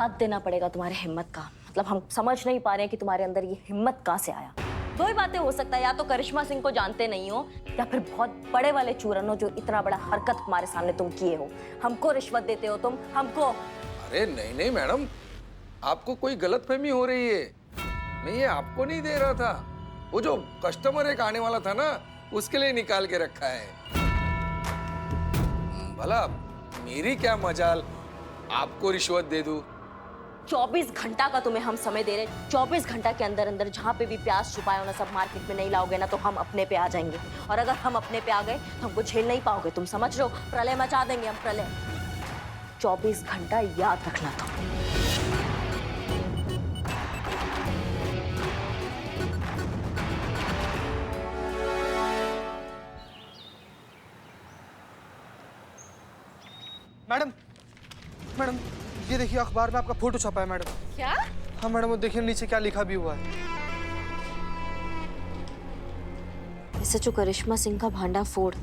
दाद देना पड़ेगा तुम्हारे हिम्मत का। मतलब हम समझ नहीं पा रहे हैं कि तुम्हारे अंदर ये हिम्मत कहाँ से आया। दो ही बातें हो सकता है, या तो करिश्मा सिंह को जानते नहीं हो या फिर बहुत बड़े वाले चूरन हो जो इतना बड़ा हरकत हमारे सामने तुम किए हो। हमको रिश्वत देते हो तुम, हमको। अरे नहीं नहीं मैडम, आपको कोई गलतफहमी हो रही है। मैं ये आपको नहीं दे रहा था, वो जो कस्टमर एक आने वाला था ना, उसके लिए निकाल के रखा है। भला मेरी क्या मजाल आपको रिश्वत दे दूं। 24 घंटा का तुम्हें हम समय दे रहे। 24 घंटा के अंदर अंदर जहाँ पे भी प्याज छुपाए हो ना, सब मार्केट में नहीं लाओगे ना, तो हम अपने पे आ जाएंगे। और अगर हम अपने पे आ गए तो हमको झेल नहीं पाओगे। तुम समझ रहे हो? प्रलय मचा देंगे हम, प्रलय। 24 घंटा याद रखना तुम। मैडम, मैडम ये देखिए अखबार में आपका फोटो छपा है मैडम। क्या? हाँ मैडम, वो देखिए नीचे क्या लिखा भी हुआ है। SHO करिश्मा सिंह का भांडा फोड़।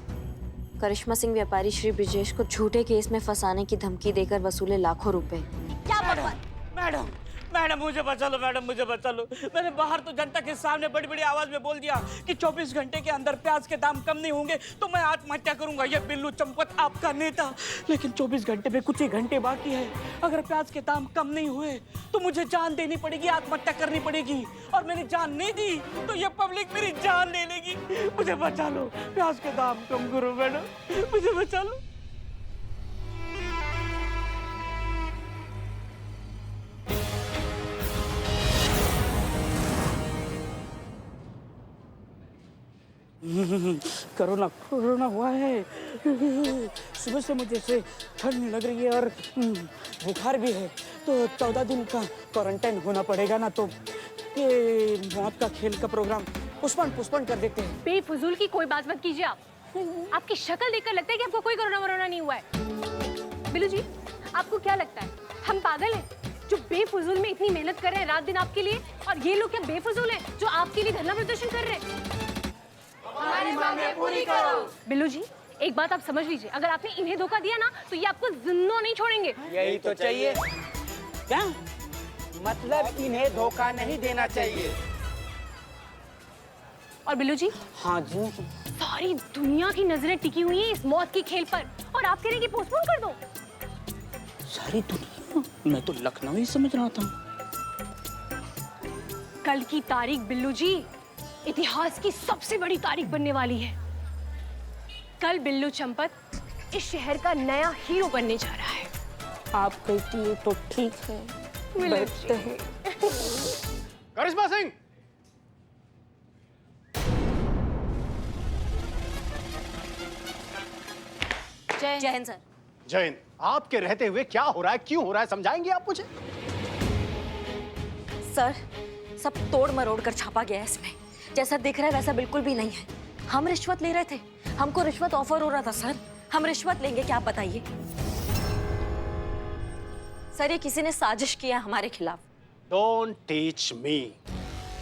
करिश्मा सिंह व्यापारी श्री ब्रिजेश को झूठे केस में फंसाने की धमकी देकर वसूले लाखों रुपए। क्या मैडम मैडम मुझे बचा लो, मैडम मुझे बचा लो। मैंने बाहर तो जनता के सामने बड़ी बड़ी आवाज में बोल दिया कि 24 घंटे के अंदर प्याज के दाम कम नहीं होंगे तो मैं आत्महत्या करूंगा। ये बिल्लू चंपत आपका नेता। लेकिन 24 घंटे में कुछ ही घंटे बाकी है। अगर प्याज के दाम कम नहीं हुए तो मुझे जान देनी पड़ेगी, आत्महत्या करनी पड़ेगी। और मैंने जान नहीं दी तो ये पब्लिक मेरी जान ले लेगी। मुझे बचा लो, प्याज के दाम कम करो मैडम, मुझे बचा लो। कोरोना कोरोना हुआ है। सुबह से मुझे से ठंड लग रही है और बुखार भी है। तो 14 दिन का क्वारंटाइन होना पड़ेगा ना, तो ये मौत का खेल का प्रोग्राम पुष्पन कर देते हैं। बेफुजूल की कोई बात मत कीजिए आप। आपकी शक्ल देखकर लगता है कि आपको कोई कोरोना वरोना नहीं हुआ है। बिल्लू जी, आपको क्या लगता है हम पागल हैं जो बेफुजूल में इतनी मेहनत कर रहे हैं रात दिन आपके लिए? और ये लोग क्या बेफुजूल हैं जो आपके लिए धरना प्रदर्शन कर रहे हैं? हमारी मांगें पूरी करो। बिल्लू जी, एक बात आप समझ लीजिए, अगर आपने इन्हें धोखा दिया ना तो ये आपको जिंदा नहीं छोड़ेंगे। यही तो चाहिए। क्या मतलब इन्हें धोखा नहीं देना चाहिए। और बिल्लू जी, हाँ जी, सारी दुनिया की नजरें टिकी हुई हैं इस मौत के खेल पर, और आप कह रहे हैं कि पोस्टपोन कर दो। सारी दुनिया? मैं तो लखनऊ ही समझ रहा था। कल की तारीख बिल्लू जी इतिहास की सबसे बड़ी तारीख बनने वाली है। कल बिल्लू चंपत इस शहर का नया हीरो बनने जा रहा है। आप कहती है तो ठीक है, बैठते हैं। करिश्मा सिंह, जय हिंद सर। जय हिंद। आपके रहते हुए क्या हो रहा है, क्यों हो रहा है, समझाएंगे आप मुझे? सर, सब तोड़ मरोड़ कर छापा गया है इसमें। जैसा दिख रहा है वैसा बिल्कुल भी नहीं है। हम रिश्वत ले रहे थे, हमको रिश्वत ऑफर हो रहा था सर। हम रिश्वत लेंगे क्या, आप बताइए। सर, ये किसी ने साजिश किया हमारे खिलाफ। Don't teach me.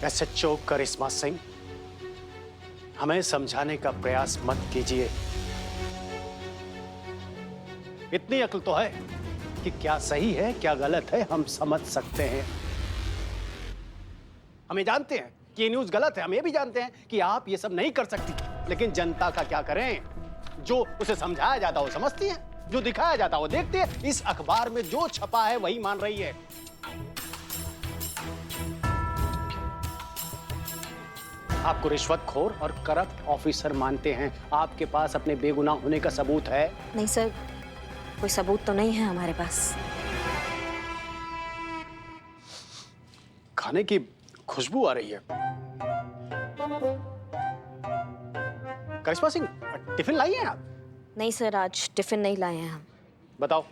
SHO करिश्मा सिंह, हमें समझाने का प्रयास मत कीजिए। इतनी अक्ल तो है कि क्या सही है क्या गलत है हम समझ सकते हैं। हम ये जानते हैं कि ये न्यूज़ गलत है, हम ये भी जानते हैं कि आप ये सब नहीं कर सकती, लेकिन जनता का क्या करें? जो उसे समझाया जाता है वो समझती है, जो दिखाया जाता है वो देखती है। इस अखबार में जो छपा है वही मान रही है। आपको रिश्वतखोर और करप्ट ऑफिसर मानते हैं। आपके पास अपने बेगुनाह होने का सबूत है? नहीं सर, कोई सबूत तो नहीं है हमारे पास। खाने की खुशबू आ रही है। करिश्मा सिंह, टिफिन लाई हैं आप? नहीं सर, आज टिफिन नहीं लाए हैं हम। बताओ,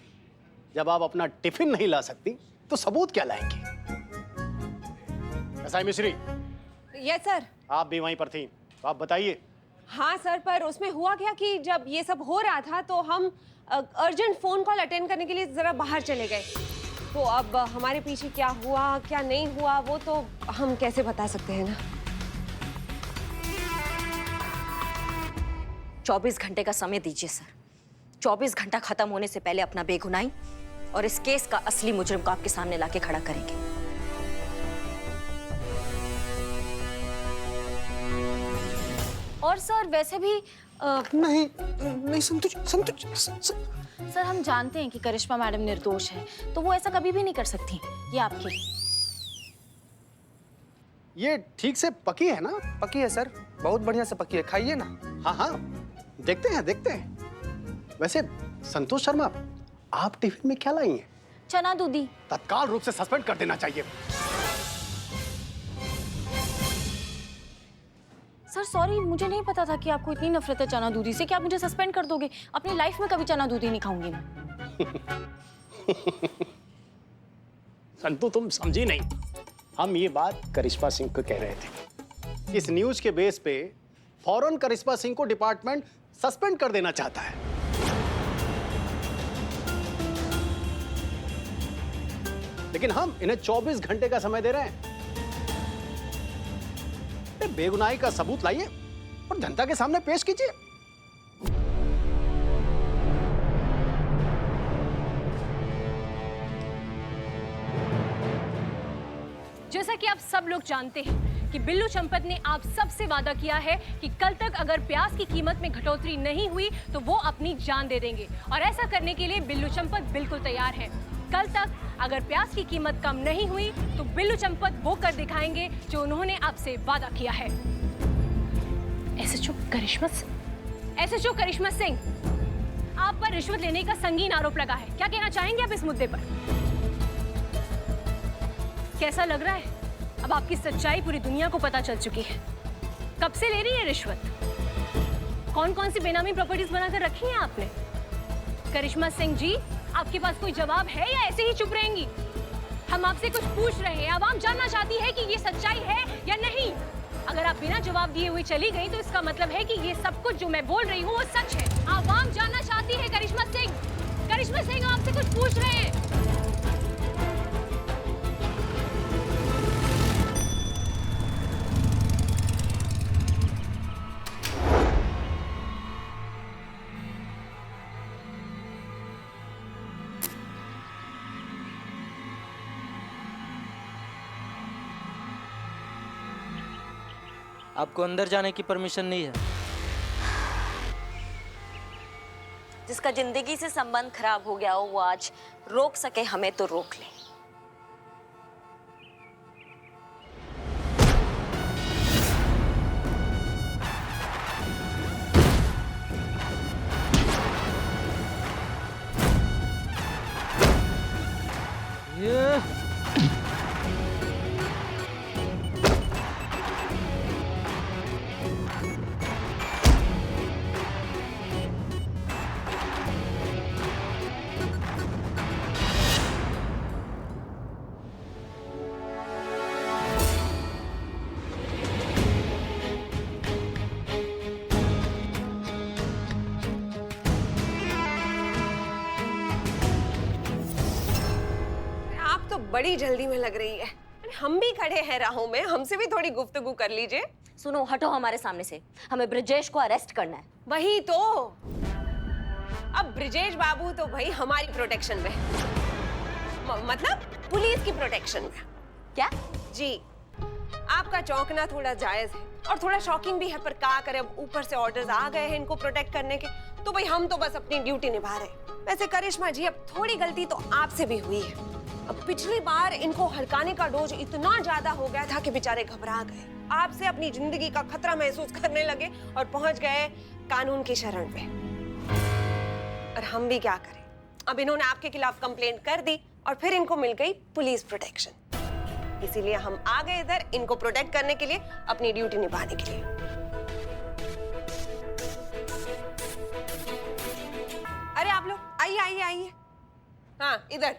जब आप अपना टिफिन नहीं ला सकती तो सबूत क्या लाएंगी? एसआई मिश्री, यस सर। आप भी वहीं पर थी, तो आप बताइए। हाँ सर, पर उसमें हुआ क्या कि जब ये सब हो रहा था तो हम अर्जेंट फोन कॉल अटेंड करने के लिए जरा बाहर चले गए। तो अब हमारे पीछे क्या हुआ क्या नहीं हुआ वो तो हम कैसे बता सकते हैं ना। 24 घंटे का समय दीजिए सर। 24 घंटा खत्म होने से पहले अपना बेगुनाही और इस केस का असली मुजरिम को आपके सामने लाके खड़ा करेंगे। और सर वैसे भी नहीं नहीं संतोष संतोष सर हम जानते हैं कि करिश्मा मैडम निर्दोष है, तो वो ऐसा कभी भी नहीं कर सकती। ये आपके लिए। ये ठीक से पकी है ना? पकी है सर, बहुत बढ़िया से पकी है, खाइए ना। हाँ हाँ, देखते हैं देखते हैं। वैसे संतोष शर्मा, आप टिफिन में क्या लाई हैं? चना दूधी। तत्काल रूप से सस्पेंड कर देना चाहिए। सर सॉरी, मुझे नहीं पता था कि आपको इतनी नफरत है चना दूधी से कि आप मुझे सस्पेंड कर दोगे। अपनी लाइफ में कभी चना दूधी नहीं खाऊंगी मैं। संतु तुम समझी नहीं, हम ये बात करिश्मा सिंह को कह रहे थे। इस न्यूज के बेस पे फौरन करिश्मा सिंह को डिपार्टमेंट सस्पेंड कर देना चाहता है। लेकिन हम इन्हें 24 घंटे का समय दे रहे हैं। बेगुनाही का सबूत लाइए और जनता के सामने पेश कीजिए। जैसा कि आप सब लोग जानते हैं कि बिल्लू चंपत ने आप सबसे वादा किया है कि कल तक अगर प्याज की कीमत में घटोतरी नहीं हुई तो वो अपनी जान दे देंगे, और ऐसा करने के लिए बिल्लू चंपत बिल्कुल तैयार है। कल तक अगर प्याज की कीमत कम नहीं हुई तो बिल्लू चंपत वो कर दिखाएंगे जो उन्होंने आपसे वादा किया है। एसएचओ करिश्मा सिंह, आप पर रिश्वत लेने का संगीन आरोप लगा है। क्या कहना चाहेंगे आप इस मुद्दे पर? कैसा लग रहा है? अब आपकी सच्चाई पूरी दुनिया को पता चल चुकी है। कब से ले रही है रिश्वत? कौन कौन सी बेनामी प्रॉपर्टीज बनाकर रखी हैं आपने? करिश्मा सिंह जी, आपके पास कोई जवाब है या ऐसे ही चुप रहेंगी? हम आपसे कुछ पूछ रहे हैं, आवाम जानना चाहती है कि ये सच्चाई है या नहीं। अगर आप बिना जवाब दिए हुए चली गई तो इसका मतलब है कि ये सब कुछ जो मैं बोल रही हूँ वो सच है। आवाम जानना चाहती है करिश्मा सिंह, हम आपसे कुछ पूछ रहे हैं। आपको अंदर जाने की परमिशन नहीं है। जिसका जिंदगी से संबंध खराब हो गया हो वो आज रोक सके हमें तो रोक ले। बड़ी जल्दी में लग रही है। हम भी खड़े हैं राहों में, हमसे भी थोड़ी गुफ्तगू कर लीजिए। सुनो, हटो हमारे सामने से, हमें ब्रिजेश को अरेस्ट करना है। वही तो, अब ब्रिजेश बाबू तो भाई हमारी प्रोटेक्शन में, मतलब पुलिस की प्रोटेक्शन में। क्या? जी, आपका चौंकना थोड़ा जायज है और थोड़ा शॉकिंग भी है, पर क्या करें, अब ऊपर से ऑर्डर्स आ गए हैं इनको प्रोटेक्ट करने के, तो भाई हम तो बस अपनी ड्यूटी निभा रहे हैं। वैसे करिश्मा जी, अब थोड़ी गलती तो आपसे भी हुई है। अब पिछली बार इनको हड़काने का डोज इतना ज्यादा हो गया था कि बेचारे घबरा गए, आपसे अपनी जिंदगी का खतरा महसूस करने लगे और पहुंच गए कानून की शरण पे। और हम भी क्या करें, अब इन्होंने आपके खिलाफ कंप्लेंट कर दी और फिर इनको मिल गई पुलिस प्रोटेक्शन। इसीलिए हम आ गए इधर इनको प्रोटेक्ट करने के लिए, अपनी ड्यूटी निभाने के लिए। अरे आप लोग आइए आइए आइए, हाँ इधर।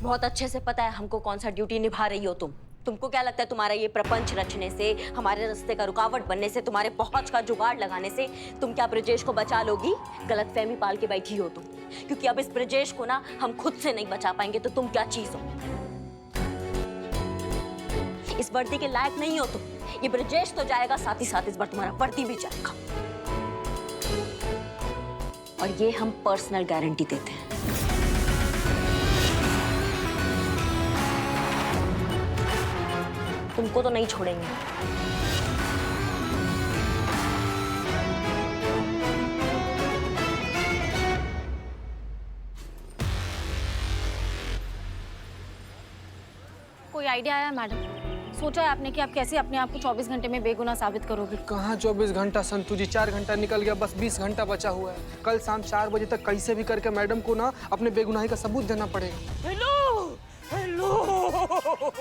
बहुत अच्छे से पता है हमको कौन सा ड्यूटी निभा रही हो तुम। तुमको क्या लगता है तुम्हारा ये प्रपंच रचने से, हमारे रास्ते का रुकावट बनने से, तुम्हारे पहुंच का जुगाड़ लगाने से तुम क्या ब्रिजेश को बचा लोगी? गलतफहमी पाल के बैठी हो तुम, क्योंकि अब इस ब्रिजेश को ना हम खुद से नहीं बचा पाएंगे तो तुम क्या चीज हो? इस वर्दी के लायक नहीं हो तुम। ये ब्रिजेश तो जाएगा, साथ ही साथ इस बार तुम्हारा वर्दी भी जाएगा। और ये हम पर्सनल गारंटी देते हैं। तुमको तो नहीं छोड़ेंगे। कोई आइडिया आया मैडम? सोचा है आपने कि आप कैसे अपने आप को 24 घंटे में बेगुनाह साबित करोगे? कहाँ 24 घंटा संतु जी, 4 घंटा निकल गया, बस 20 घंटा बचा हुआ है। कल शाम 4 बजे तक कैसे भी करके मैडम को ना अपने बेगुनाही का सबूत देना पड़ेगा। हेलो हेलो,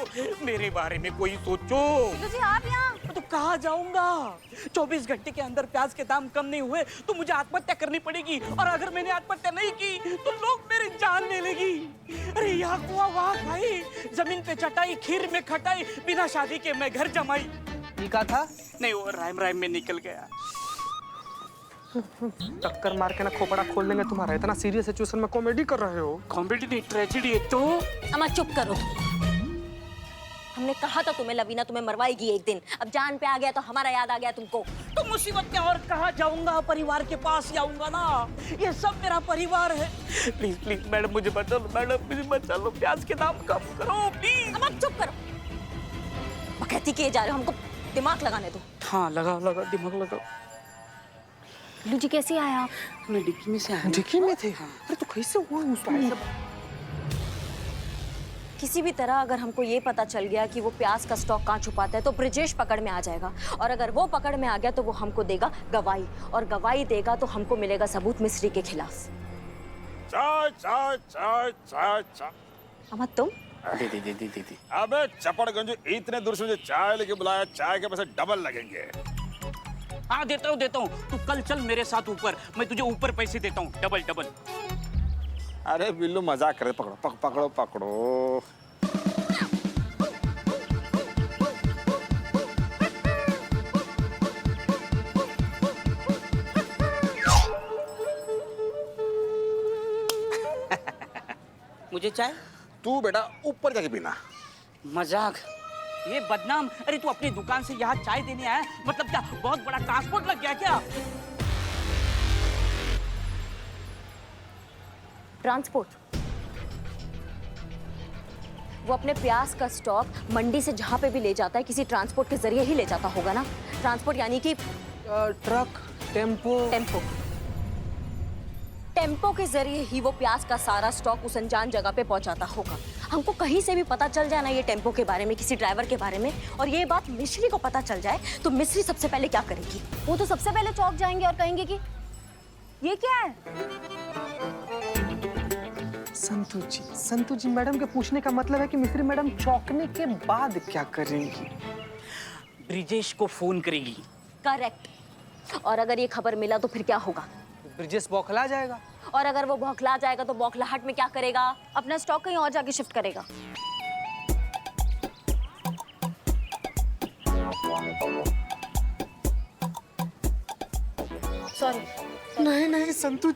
मेरे बारे में कोई सोचो। जी आप यहाँ? मैं तो कहाँ जाऊंगा? 24 घंटे के अंदर प्याज के दाम कम नहीं हुए तो मुझे आत्महत्या करनी पड़ेगी, और अगर मैंने आत्महत्या नहीं की तो लोग मेरी जान ले लेगी। अरे यहाँ कुआं वहाँ खाई, जमीन पे चटाई, खीर में खटाई, बिना शादी के मैं घर जमाई। ये कहा था? नहीं, वो राइम राइम में निकल गया। टक्कर मार के ना खोपड़ा खोल देंगे तुम्हारा। इतना सीरियस सिचुएशन में कॉमेडी कर रहे हो। कॉमेडी नहीं, ट्रेजेडी है। तो अम्मा चुप करो। हमने कहा था तुम्हें, लवीना तुम्हें मरवाएगी एक दिन। अब जान पे आ गया तो हमारा याद आ गया तुमको। तो मुसीबत में और कहाँ जाऊंगा? परिवार के पास ही आऊंगा ना। ये सब मेरा परिवार है। प्लीज प्लीज मैडम मुझे बचा लो, मैडम मुझे बचा लो। प्याज के दाम कम करो प्लीज। अम्मा चुप करो। बकैती किए जा रहे हो, हमको दिमाग लगाने दो। हाँ लगा लगा, दिमाग लगा। बिल्लू जी कैसे आए आप? मैं डिक्की में से आया। डिक्की में थे? अरे तो कैसे हुआ उसमें? किसी भी तरह अगर हमको ये पता चल गया कि वो प्याज का स्टॉक कहाँ छुपाता है तो ब्रिजेश पकड़ में आ जाएगा, और अगर वो पकड़ में आ गया तो वो हमको देगा गवाही, और गवाही देगा तो हमको मिलेगा सबूत मिस्री के खिलाफ। चाय चाय चाय चाय चाय। अम्मा तुम? दीदी अबे चपड़गंज, इतने दूर से मुझे चाय लेके बुलाया, चाय के पैसे डबल लगेंगे। हाँ देता हूँ। तू कल चल मेरे साथ ऊपर, मैं तुझे ऊपर पैसे देता हूँ, डबल डबल। अरे बिल्लू मजाक करे, पकड़ो पकड़ो पकड़ो। मुझे चाय? तू बेटा ऊपर जाके पीना। मजाक? ये बदनाम। अरे तू अपनी दुकान से यहाँ चाय देने आया, मतलब क्या बहुत बड़ा ट्रांसपोर्ट लग गया क्या? ट्रांसपोर्ट? वो अपने प्याज का स्टॉक मंडी से जहां पे भी ले जाता है किसी ट्रांसपोर्ट के जरिए ही ले जाता होगा ना। ट्रांसपोर्ट यानी कि ट्रक, टेम्पो। टेम्पो के जरिए ही वो प्याज का सारा स्टॉक उस अनजान जगह पे पहुंचाता होगा। हमको कहीं से भी पता चल जाए ना ये टेम्पो के बारे में, किसी ड्राइवर के बारे में, और ये बात मिश्री को पता चल जाए तो मिश्री सबसे पहले क्या करेगी? वो तो सबसे पहले चौंक जाएंगे और कहेंगे कि ये क्या है? संतु जी मैडम के पूछने का मतलब है कि मिस्री मैडम चौंकने के बाद क्या करेंगी? ब्रिजेश को फोन करेगी। करेक्ट। और अगर ये खबर मिला तो फिर क्या होगा? ब्रिजेश बौखला जाएगा। और अगर वो बौखला जाएगा तो बौखलाहट में क्या करेगा? अपना स्टॉक कहीं और जाके शिफ्ट करेगा। सॉरी। नहीं संतु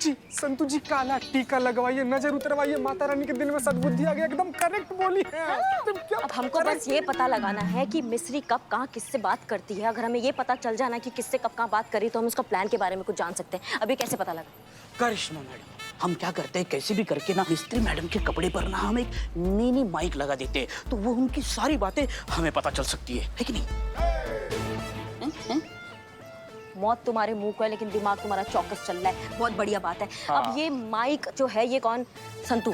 जी काला टीका लगवाइए, नजर उतरवाइए, माता रानी के दिल में सद्बुद्धि आ गया। एकदम करेक्ट बोली है। अब हमको बस ये पता लगाना है कि मिस्री कब कहाँ किससे बात करती है। अगर हमें ये पता चल जाना कि किससे कब कहाँ बात करी तो हम उसका प्लान के बारे में कुछ जान सकते हैं। अभी कैसे पता लगा? करिश्मा मैडम, हम क्या करते हैं, कैसे भी करके ना मिस्त्री मैडम के कपड़े पर ना हम एक मिनी माइक लगा देते हैं, तो वो उनकी सारी बातें हमें पता चल सकती है कि नहीं? मौत तुम्हारे मुंह को है लेकिन दिमाग तुम्हारा चौकस चल रहा है। बहुत बढ़िया बात है। अब ये माइक जो है ये कौन? संतु,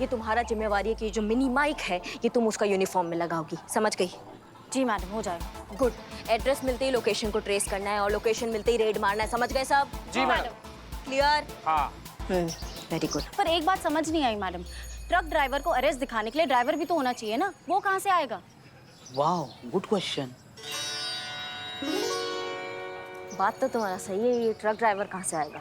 ये तुम्हारा जिम्मेवारी है कि जो मिनी माइक है ये तुम उसका यूनिफॉर्म में लगाओगी। समझ गई? जी मैडम, हो जाएगा। गुड। एड्रेस मिलते ही लोकेशन को ट्रेस करना है और लोकेशन मिलते ही रेड मारना है। समझ गए सब? जी मैडम। क्लियर? हाँ। Very good. पर एक बात समझ नहीं आई मैडम, ट्रक ड्राइवर को अरेस्ट दिखाने के लिए ड्राइवर भी तो होना चाहिए ना, वो कहाँ से आएगा? वाह, गुड क्वेश्चन। बात तो तुम्हारा सही है, ये ट्रक ड्राइवर कहाँ से आएगा?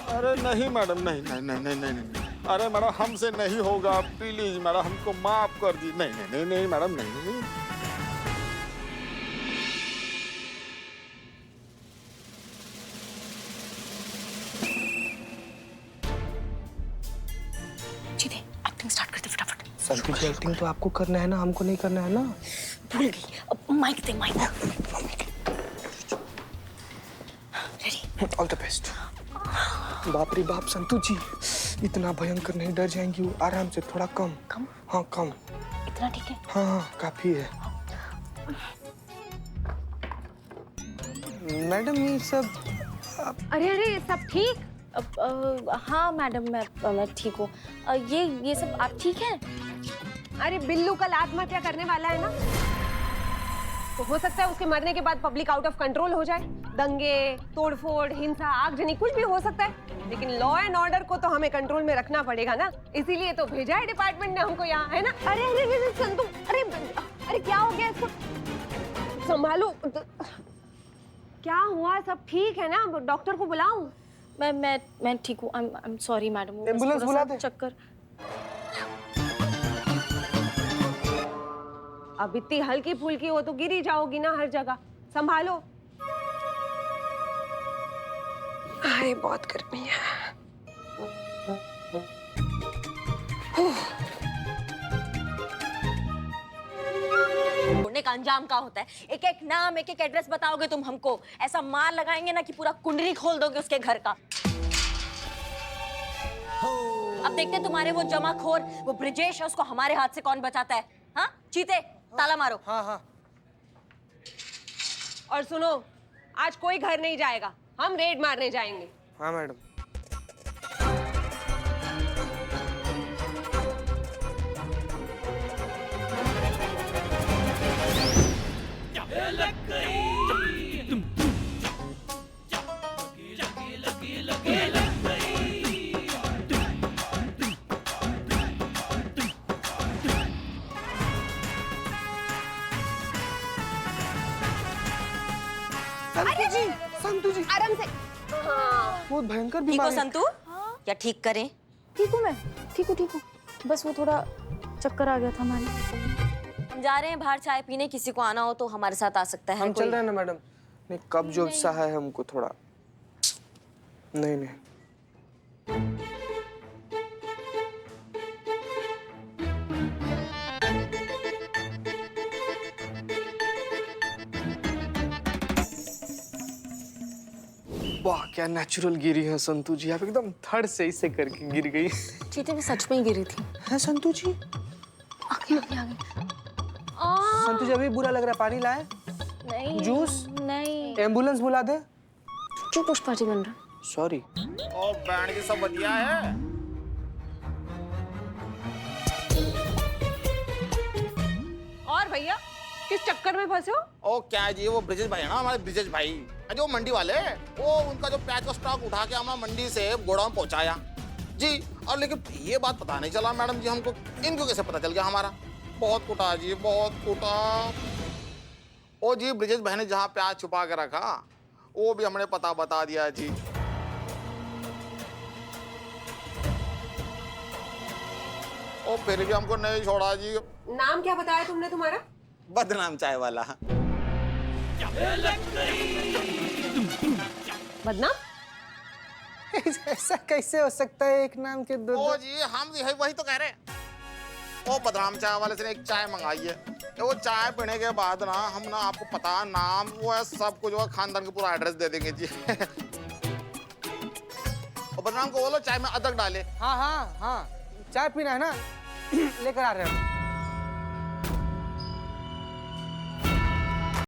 अरे नहीं मैडम, नहीं नहीं नहीं नहीं नहीं नहीं। अरे मैडम हमसे नहीं होगा, प्लीज मैडम हमको माफ कर दी। नहीं नहीं नहीं नहीं मैडम, नहीं नहीं। संतू जी एक्टिंग तो आपको करना है ना, हमको नहीं करना है ना। भूल गई, अब माइक दे, माइक। All the best. बाप रे बाप संतू जी, इतना भयंकर नहीं, डर जाएंगी वो। आराम से, थोड़ा कम। कम? हाँ कम। इतना ठीक है? हाँ हाँ काफी है। मैडम ये सब अरे अरे सब ठीक? हाँ मैडम, मैं ठीक हूँ। ये सब आप ठीक हैं? अरे बिल्लू कल आत्महत्या करने वाला है ना, तो हो सकता है उसके मरने के बाद पब्लिक आउट ऑफ कंट्रोल हो जाए। दंगे, तोड़फोड़, हिंसा, आगजनी, कुछ भी हो सकता है, लेकिन लॉ एंड ऑर्डर को तो हमें कंट्रोल में रखना पड़ेगा ना, इसीलिए तो भेजा है डिपार्टमेंट ने हमको यहाँ, है ना। अरे अरे अरे संतू, अरे अरे क्या हो गया इसको, संभालो। क्या हुआ, सब ठीक है ना? डॉक्टर को बुलाऊं? मैं ठीक हूँ। I am sorry madam. Ambulance बुला दे। चक्कर। अब इतनी हल्की फुल्की हो तो गिर ही जाओगी ना हर जगह, संभालो। अरे बहुत गर्मी है। छोड़ने का अंजाम क्या होता है? एक एक नाम, एक एक एड्रेस बताओगे तुम हमको, ऐसा मार लगाएंगे ना कि पूरा कुंडली खोल दोगे उसके घर का। अब देखते तुम्हारे वो जमाखोर, वो ब्रिजेश है, उसको हमारे हाथ से कौन बचाता है? हाँ चीते, ताला मारो। हाँ हाँ। और सुनो, आज कोई घर नहीं जाएगा, हम रेड मारने जाएंगे। हाँ मैडम। संतू जी आराम से। बहुत भयंकर ठीक हो बीमारी है। संतू? क्या ठीक करें? ठीक हूँ मैं, ठीक हूँ। बस वो थोड़ा चक्कर आ गया था हमारे। हम जा रहे हैं बाहर चाय पीने, किसी को आना हो तो हमारे साथ आ सकता है। हम चल रहे हैं ना मैडम। नहीं कब जो सा है हमको थोड़ा नहीं नहीं। वाह क्या नेचुरल गिरी है संतू जी, आप एकदम थर्ड से इसे करके गिर गई। चीते में सच में ही गिरी थी। है संतू जी? आगे। संतू जी अभी बुरा लग रहा है, पानी लाए? नहीं। जूस? नहीं। एम्बुलेंस बुला दे? क्यों पुष्पा जी बन रहा? सॉरी। ओ बैंड की सब बढ़िया है। और भैया किस चक्कर में फंसे हो? ओ क्या जी, वो ब्रिजेश भाई है ना, हमारे ब्रिजेश भाई जो मंडी वाले, वो उनका जो प्याज का स्टॉक उठा के हमारा मंडी से गोडाउन पहुंचाया जी। और लेकिन ये बात पता नहीं चला मैडम जी हमको, इनको कैसे पता चल गया हमारा? बहुत कुटा जी, बहुत कुटा। ओ जी ब्रिजेश भाई ने जहाँ प्याज छुपा के रखा वो भी हमने पता बता दिया जी। ओ फिर भी हमको नहीं छोड़ा जी। नाम क्या बताया तुमने तुम्हारा? बदनाम चाय वाला। बदनाम? ऐसा कैसे हो सकता है, एक नाम के दो? ओ जी हम वही तो कह रहे हैं। वो बदनाम चाय वाले से एक चाय मंगाई है, तो वो चाय पीने के बाद ना हम ना आपको पता नाम वो है सब कुछ, वो खानदान का पूरा एड्रेस दे देंगे जी। और बदनाम को बोलो चाय में अदरक डाले। हाँ हाँ हाँ, चाय पीना है ना? लेकर आ रहे हैं।